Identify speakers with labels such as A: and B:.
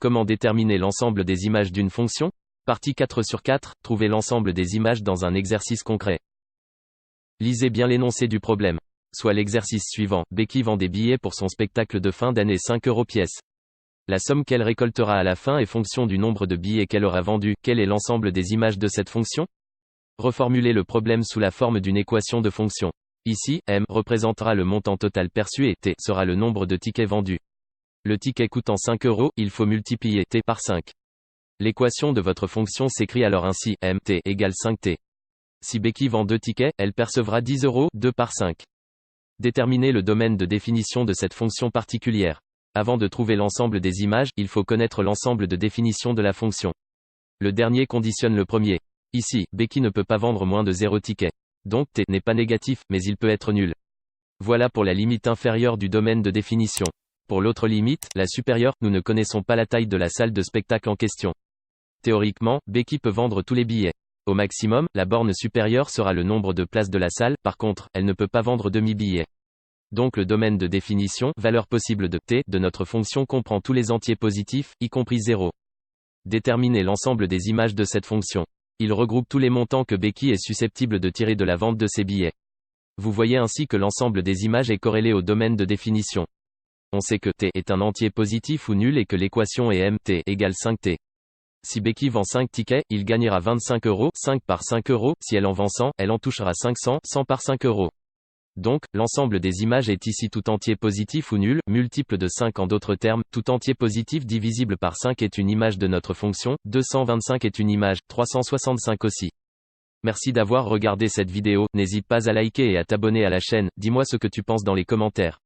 A: Comment déterminer l'ensemble des images d'une fonction? Partie 4 sur 4, trouvez l'ensemble des images dans un exercice concret. Lisez bien l'énoncé du problème. Soit l'exercice suivant, Becky vend des billets pour son spectacle de fin d'année 5 € pièce. La somme qu'elle récoltera à la fin est fonction du nombre de billets qu'elle aura vendus. Quel est l'ensemble des images de cette fonction? Reformulez le problème sous la forme d'une équation de fonction. Ici, M représentera le montant total perçu et T sera le nombre de tickets vendus. Le ticket coûtant 5 €, il faut multiplier T par 5. L'équation de votre fonction s'écrit alors ainsi, MT égale 5T. Si Becky vend 2 tickets, elle percevra 10 €, 2 par 5. Déterminez le domaine de définition de cette fonction particulière. Avant de trouver l'ensemble des images, il faut connaître l'ensemble de définition de la fonction. Le dernier conditionne le premier. Ici, Becky ne peut pas vendre moins de 0 tickets. Donc T n'est pas négatif, mais il peut être nul. Voilà pour la limite inférieure du domaine de définition. Pour l'autre limite, la supérieure, nous ne connaissons pas la taille de la salle de spectacle en question. Théoriquement, Becky peut vendre tous les billets. Au maximum, la borne supérieure sera le nombre de places de la salle, par contre, elle ne peut pas vendre demi-billets. Donc le domaine de définition, valeur possible de T, de notre fonction comprend tous les entiers positifs, y compris 0. Déterminez l'ensemble des images de cette fonction. Il regroupe tous les montants que Becky est susceptible de tirer de la vente de ses billets. Vous voyez ainsi que l'ensemble des images est corrélé au domaine de définition. On sait que T est un entier positif ou nul et que l'équation est MT égale 5T. Si Becky vend 5 tickets, il gagnera 25 €, 5 par 5 €, si elle en vend 100, elle en touchera 500, 100 par 5 €. Donc, l'ensemble des images est ici tout entier positif ou nul, multiple de 5 en d'autres termes, tout entier positif divisible par 5 est une image de notre fonction, 225 est une image, 365 aussi. Merci d'avoir regardé cette vidéo, n'hésite pas à liker et à t'abonner à la chaîne, dis-moi ce que tu penses dans les commentaires.